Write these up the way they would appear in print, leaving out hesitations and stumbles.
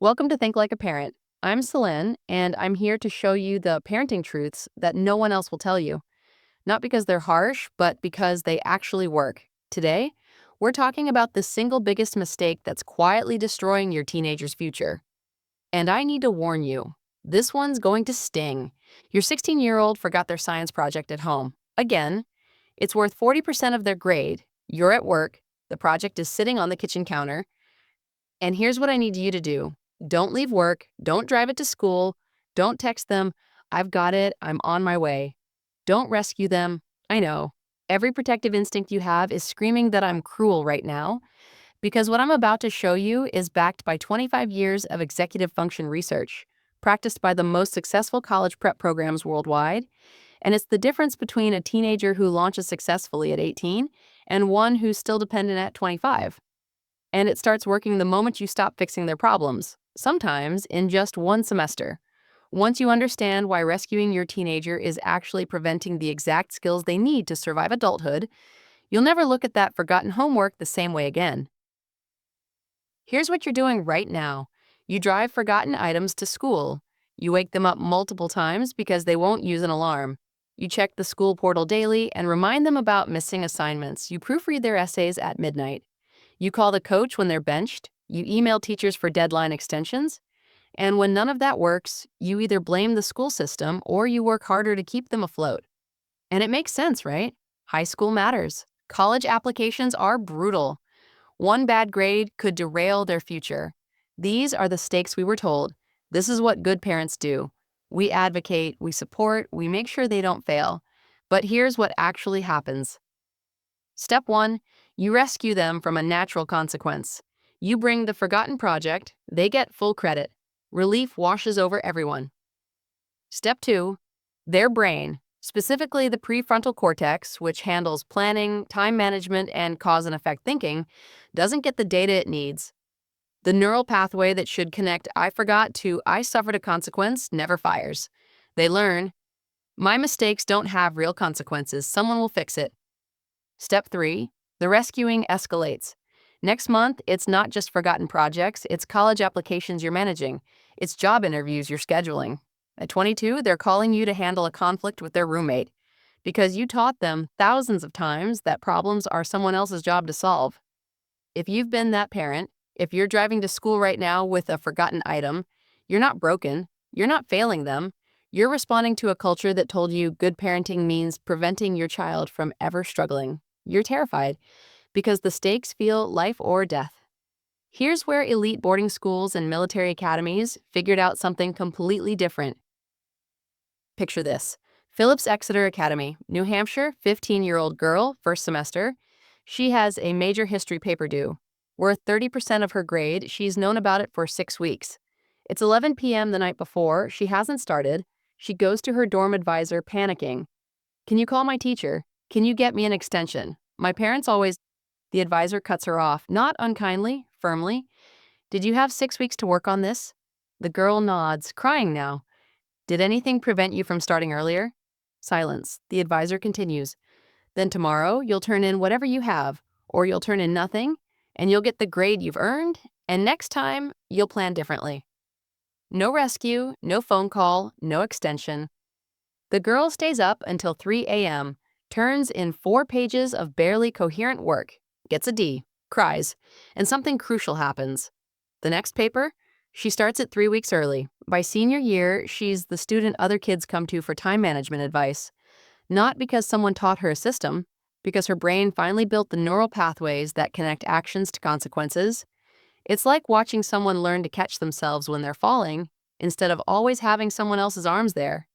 Welcome to Think Like a Parent. I'm Celine, and I'm here to show you the parenting truths that no one else will tell you. Not because they're harsh, but because they actually work. Today, we're talking about the single biggest mistake that's quietly destroying your teenager's future. And I need to warn you, this one's going to sting. Your 16-year-old forgot their science project at home. Again, it's worth 40% of their grade. You're at work, the project is sitting on the kitchen counter, and here's what I need you to do. Don't leave work. Don't drive it to school. Don't text them, "I've got it. I'm on my way." Don't rescue them. I know. Every protective instinct you have is screaming that I'm cruel right now, because what I'm about to show you is backed by 25 years of executive function research, practiced by the most successful college prep programs worldwide, and it's the difference between a teenager who launches successfully at 18 and one who's still dependent at 25. And it starts working the moment you stop fixing their problems, sometimes in just one semester. Once you understand why rescuing your teenager is actually preventing the exact skills they need to survive adulthood, you'll never look at that forgotten homework the same way again. Here's what you're doing right now. You drive forgotten items to school. You wake them up multiple times because they won't use an alarm. You check the school portal daily and remind them about missing assignments. You proofread their essays at midnight. You call the coach when they're benched, you email teachers for deadline extensions, and when none of that works, you either blame the school system or you work harder to keep them afloat. And it makes sense, right? High school matters. College applications are brutal. One bad grade could derail their future. These are the stakes we were told. This is what good parents do. We advocate, we support, we make sure they don't fail. But here's what actually happens. Step 1, you rescue them from a natural consequence. You bring the forgotten project, they get full credit. Relief washes over everyone. Step 2, their brain, specifically the prefrontal cortex, which handles planning, time management, and cause and effect thinking, doesn't get the data it needs. The neural pathway that should connect "I forgot" to "I suffered a consequence" never fires. They learn, my mistakes don't have real consequences, someone will fix it. Step 3, the rescuing escalates. Next month, it's not just forgotten projects, it's college applications you're managing. It's job interviews you're scheduling. At 22, they're calling you to handle a conflict with their roommate because you taught them thousands of times that problems are someone else's job to solve. If you've been that parent, if you're driving to school right now with a forgotten item, you're not broken, you're not failing them, you're responding to a culture that told you good parenting means preventing your child from ever struggling. You're terrified because the stakes feel life or death. Here's where elite boarding schools and military academies figured out something completely different. Picture this. Phillips Exeter Academy, New Hampshire, 15-year-old girl, first semester. She has a major history paper due. Worth 30% of her grade, she's known about it for 6 weeks. It's 11 p.m. the night before, she hasn't started. She goes to her dorm advisor, panicking. "Can you call my teacher? Can you get me an extension? My parents always—" The advisor cuts her off, not unkindly, firmly. "Did you have 6 weeks to work on this?" The girl nods, crying now. "Did anything prevent you from starting earlier?" Silence. The advisor continues. "Then tomorrow, you'll turn in whatever you have, or you'll turn in nothing, and you'll get the grade you've earned, and next time, you'll plan differently." No rescue, no phone call, no extension. The girl stays up until 3 a.m., turns in 4 pages of barely coherent work, gets a D, cries, and something crucial happens. The next paper? She starts it 3 weeks early. By senior year, she's the student other kids come to for time management advice. Not because someone taught her a system, because her brain finally built the neural pathways that connect actions to consequences. It's like watching someone learn to catch themselves when they're falling, instead of always having someone else's arms there.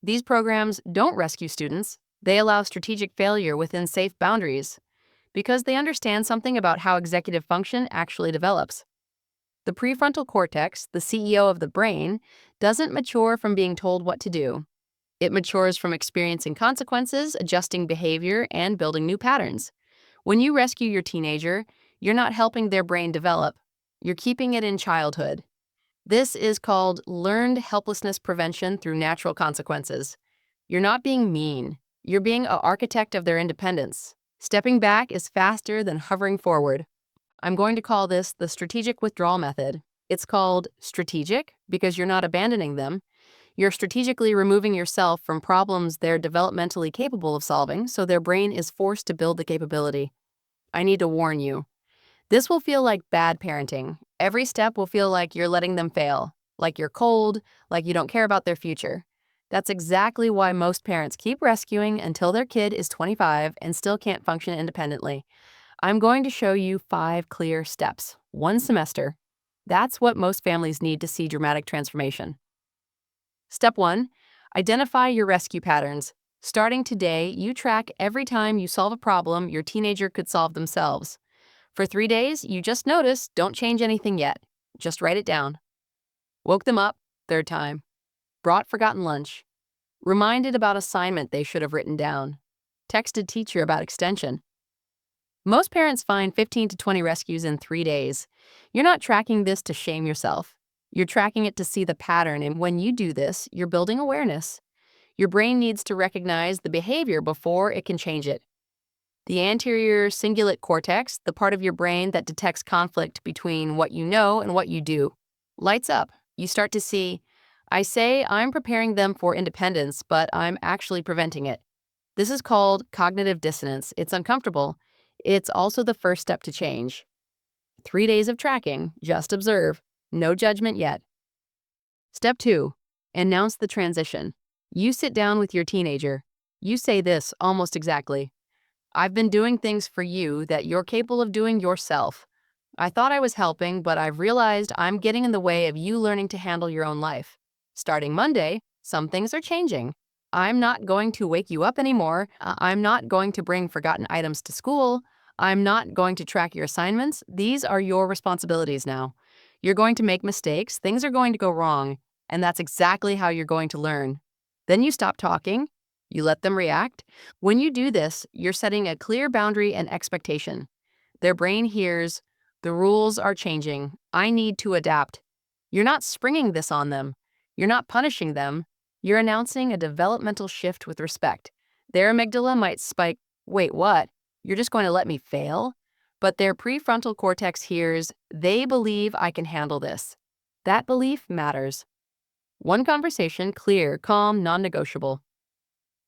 These programs don't rescue students. They allow strategic failure within safe boundaries because they understand something about how executive function actually develops. The prefrontal cortex, the CEO of the brain, doesn't mature from being told what to do. It matures from experiencing consequences, adjusting behavior, and building new patterns. When you rescue your teenager, you're not helping their brain develop. You're keeping it in childhood. This is called learned helplessness prevention through natural consequences. You're not being mean. You're being an architect of their independence. Stepping back is faster than hovering forward. I'm going to call this the strategic withdrawal method. It's called strategic because you're not abandoning them. You're strategically removing yourself from problems they're developmentally capable of solving, so their brain is forced to build the capability. I need to warn you. This will feel like bad parenting. Every step will feel like you're letting them fail, like you're cold, like you don't care about their future. That's exactly why most parents keep rescuing until their kid is 25 and still can't function independently. I'm going to show you 5 clear steps, one semester. That's what most families need to see dramatic transformation. Step 1, identify your rescue patterns. Starting today, you track every time you solve a problem your teenager could solve themselves. For 3 days, you just notice, don't change anything yet. Just write it down. Woke them up, third time. Brought forgotten lunch. Reminded about assignment they should have written down. Texted teacher about extension. Most parents find 15 to 20 rescues in 3 days. You're not tracking this to shame yourself. You're tracking it to see the pattern, and when you do this, you're building awareness. Your brain needs to recognize the behavior before it can change it. The anterior cingulate cortex, the part of your brain that detects conflict between what you know and what you do, lights up. You start to see, I say I'm preparing them for independence, but I'm actually preventing it. This is called cognitive dissonance. It's uncomfortable. It's also the first step to change. 3 days of tracking, just observe. No judgment yet. Step 2, announce the transition. You sit down with your teenager. You say this almost exactly. I've been doing things for you that you're capable of doing yourself. I thought I was helping, but I've realized I'm getting in the way of you learning to handle your own life. Starting Monday, some things are changing. I'm not going to wake you up anymore. I'm not going to bring forgotten items to school. I'm not going to track your assignments. These are your responsibilities now. You're going to make mistakes. Things are going to go wrong. And that's exactly how you're going to learn. Then you stop talking. You let them react. When you do this, you're setting a clear boundary and expectation. Their brain hears, the rules are changing. I need to adapt. You're not springing this on them. You're not punishing them. You're announcing a developmental shift with respect. Their amygdala might spike, wait, what? You're just going to let me fail? But their prefrontal cortex hears, they believe I can handle this. That belief matters. One conversation, clear, calm, non-negotiable.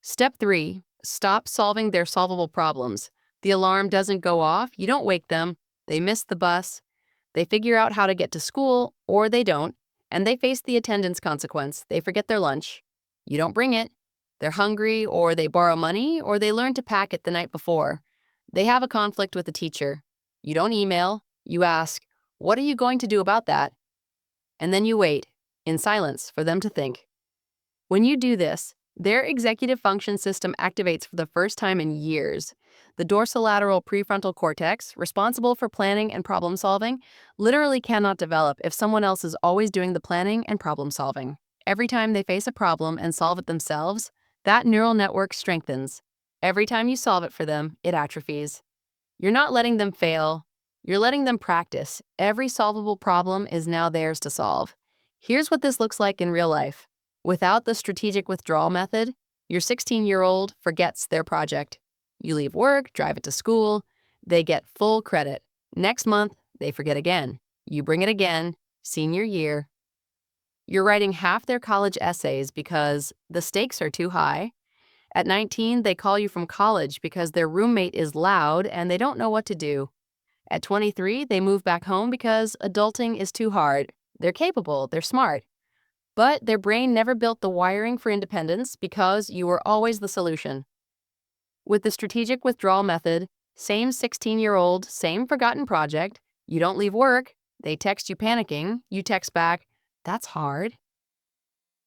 Step 3, stop solving their solvable problems. The alarm doesn't go off, you don't wake them, they miss the bus, they figure out how to get to school, or they don't, and they face the attendance consequence, they forget their lunch. You don't bring it. They're hungry, or they borrow money, or they learn to pack it the night before. They have a conflict with the teacher. You don't email, you ask, what are you going to do about that? And then you wait, in silence, for them to think. When you do this, their executive function system activates for the first time in years. The dorsolateral prefrontal cortex, responsible for planning and problem solving, literally cannot develop if someone else is always doing the planning and problem solving. Every time they face a problem and solve it themselves, that neural network strengthens. Every time you solve it for them, it atrophies. You're not letting them fail. You're letting them practice. Every solvable problem is now theirs to solve. Here's what this looks like in real life. Without the strategic withdrawal method, your 16-year-old forgets their project. You leave work, drive it to school, they get full credit. Next month, they forget again. You bring it again, senior year. You're writing half their college essays because the stakes are too high. At 19, they call you from college because their roommate is loud and they don't know what to do. At 23, they move back home because adulting is too hard. They're capable, they're smart. But their brain never built the wiring for independence because you were always the solution. With the strategic withdrawal method, same 16-year-old, same forgotten project, you don't leave work, they text you panicking, you text back, that's hard.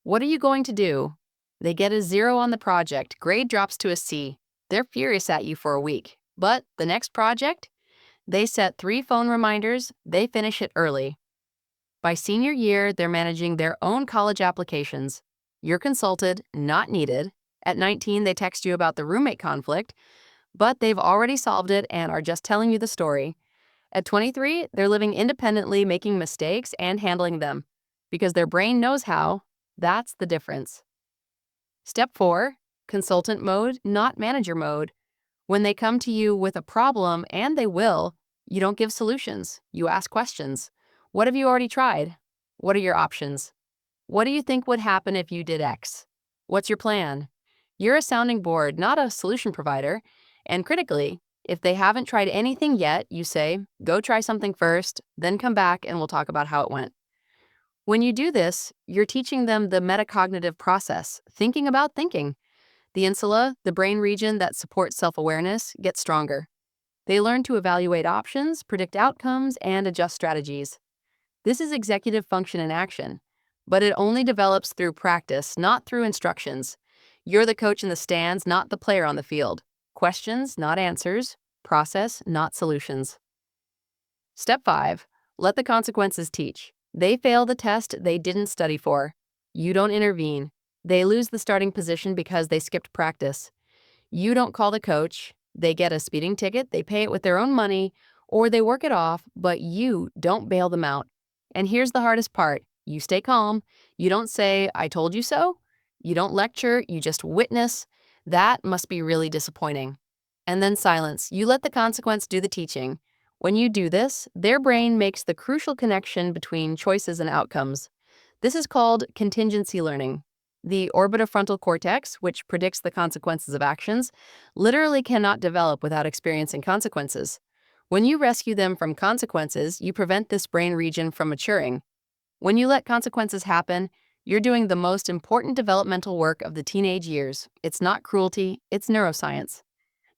What are you going to do? They get a 0 on the project, grade drops to a C. They're furious at you for a week. But the next project? They set 3 phone reminders, they finish it early. By senior year, they're managing their own college applications. You're consulted, not needed. At 19, they text you about the roommate conflict, but they've already solved it and are just telling you the story. At 23, they're living independently, making mistakes and handling them. Because their brain knows how, that's the difference. Step 4, consultant mode, not manager mode. When they come to you with a problem, and they will, you don't give solutions, you ask questions. What have you already tried? What are your options? What do you think would happen if you did X? What's your plan? You're a sounding board, not a solution provider. And critically, if they haven't tried anything yet, you say, go try something first, then come back and we'll talk about how it went. When you do this, you're teaching them the metacognitive process, thinking about thinking. The insula, the brain region that supports self-awareness, gets stronger. They learn to evaluate options, predict outcomes, and adjust strategies. This is executive function in action, but it only develops through practice, not through instructions. You're the coach in the stands, not the player on the field. Questions, not answers. Process, not solutions. Step 5. Let the consequences teach. They fail the test they didn't study for. You don't intervene. They lose the starting position because they skipped practice. You don't call the coach. They get a speeding ticket, they pay it with their own money, or they work it off, but you don't bail them out. And here's the hardest part. You stay calm. You don't say, I told you so. You don't lecture, you just witness. That must be really disappointing. And then silence. You let the consequence do the teaching. When you do this, their brain makes the crucial connection between choices and outcomes. This is called contingency learning. The orbitofrontal cortex, which predicts the consequences of actions, literally cannot develop without experiencing consequences. When you rescue them from consequences, you prevent this brain region from maturing. When you let consequences happen, you're doing the most important developmental work of the teenage years. It's not cruelty, it's neuroscience.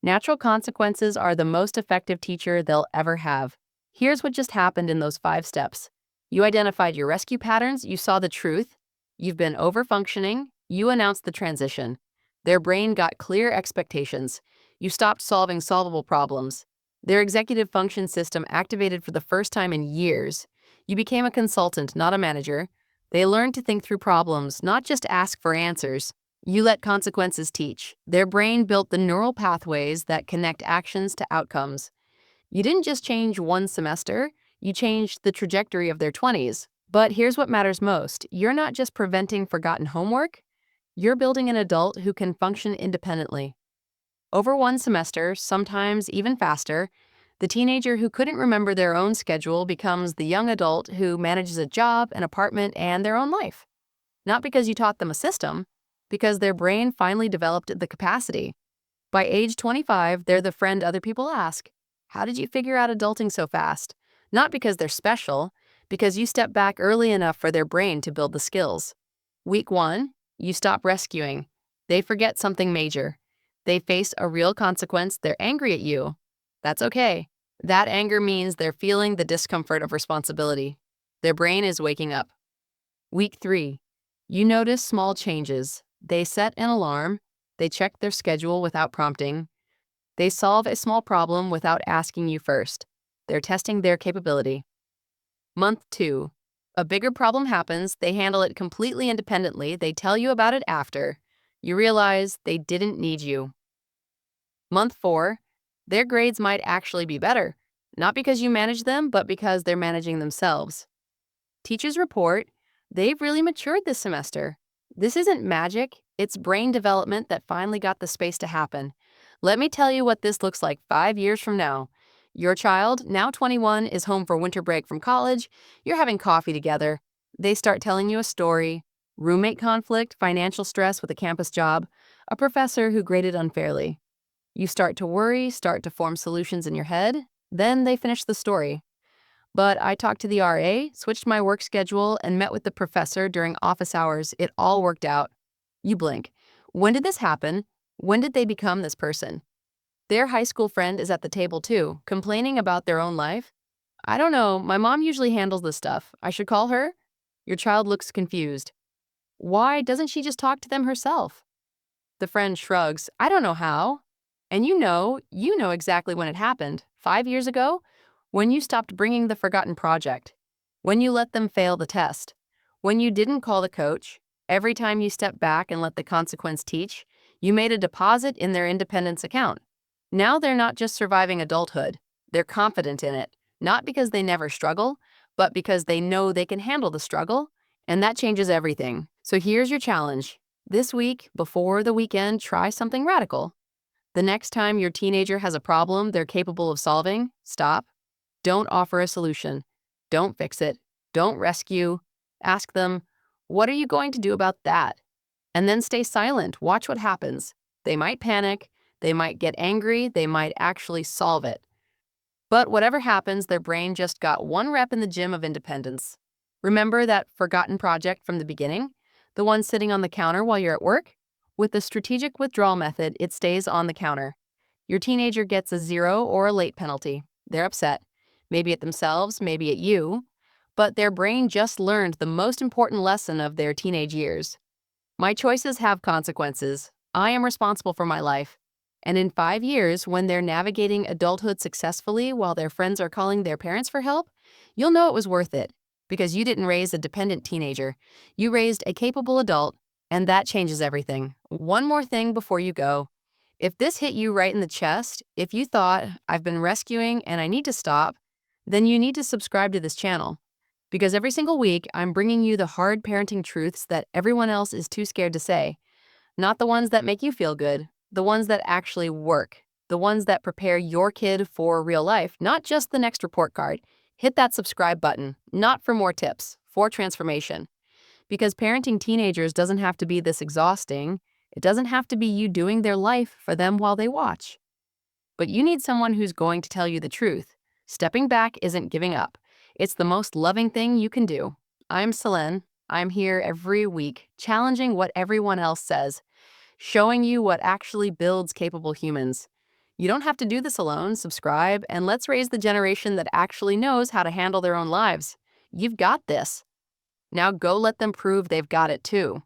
Natural consequences are the most effective teacher they'll ever have. Here's what just happened in those 5 steps. You identified your rescue patterns, you saw the truth, you've been overfunctioning, you announced the transition. Their brain got clear expectations. You stopped solving solvable problems. Their executive function system activated for the first time in years. You became a consultant, not a manager. They learned to think through problems, not just ask for answers. You let consequences teach. Their brain built the neural pathways that connect actions to outcomes. You didn't just change one semester, you changed the trajectory of their 20s. But here's what matters most. You're not just preventing forgotten homework, you're building an adult who can function independently. Over one semester, sometimes even faster, the teenager who couldn't remember their own schedule becomes the young adult who manages a job, an apartment, and their own life. Not because you taught them a system, because their brain finally developed the capacity. By age 25, they're the friend other people ask, how did you figure out adulting so fast? Not because they're special, because you stepped back early enough for their brain to build the skills. Week 1, you stop rescuing. They forget something major. They face a real consequence. They're angry at you. That's okay. That anger means they're feeling the discomfort of responsibility. Their brain is waking up. Week 3, you notice small changes. They set an alarm. They check their schedule without prompting. They solve a small problem without asking you first. They're testing their capability. Month 2, a bigger problem happens. They handle it completely independently. They tell you about it after. You realize they didn't need you. Month 4, their grades might actually be better. Not because you manage them, but because they're managing themselves. Teachers report, they've really matured this semester. This isn't magic, it's brain development that finally got the space to happen. Let me tell you what this looks like 5 years from now. Your child, now 21, is home for winter break from college. You're having coffee together. They start telling you a story. Roommate conflict, financial stress with a campus job, a professor who graded unfairly. You start to worry, start to form solutions in your head. Then they finish the story. But I talked to the RA, switched my work schedule, and met with the professor during office hours. It all worked out. You blink. When did this happen? When did they become this person? Their high school friend is at the table too, complaining about their own life. I don't know, my mom usually handles this stuff. I should call her? Your child looks confused. Why doesn't she just talk to them herself? The friend shrugs. I don't know how. And you know exactly when it happened. 5 years ago? When you stopped bringing the forgotten project. When you let them fail the test. When you didn't call the coach. Every time you stepped back and let the consequence teach, you made a deposit in their independence account. Now they're not just surviving adulthood. They're confident in it. Not because they never struggle, but because they know they can handle the struggle. And that changes everything. So here's your challenge. This week, before the weekend, try something radical. The next time your teenager has a problem they're capable of solving, stop. Don't offer a solution. Don't fix it. Don't rescue. Ask them, what are you going to do about that? And then stay silent. Watch what happens. They might panic. They might get angry. They might actually solve it. But whatever happens, their brain just got one rep in the gym of independence. Remember that forgotten project from the beginning? The one sitting on the counter while you're at work? With the strategic withdrawal method, it stays on the counter. Your teenager gets a 0 or a late penalty. They're upset. Maybe at themselves, maybe at you. But their brain just learned the most important lesson of their teenage years. My choices have consequences. I am responsible for my life. And in 5 years, when they're navigating adulthood successfully while their friends are calling their parents for help, you'll know it was worth it. Because you didn't raise a dependent teenager. You raised a capable adult, and that changes everything. One more thing before you go. If this hit you right in the chest, if you thought, I've been rescuing and I need to stop, then you need to subscribe to this channel. Because every single week, I'm bringing you the hard parenting truths that everyone else is too scared to say. Not the ones that make you feel good, the ones that actually work, the ones that prepare your kid for real life, not just the next report card. Hit that subscribe button, not for more tips, for transformation. Because parenting teenagers doesn't have to be this exhausting. It doesn't have to be you doing their life for them while they watch. But you need someone who's going to tell you the truth. Stepping back isn't giving up. It's the most loving thing you can do. I'm Selene. I'm here every week, challenging what everyone else says, showing you what actually builds capable humans. You don't have to do this alone. Subscribe, and let's raise the generation that actually knows how to handle their own lives. You've got this. Now go let them prove they've got it too.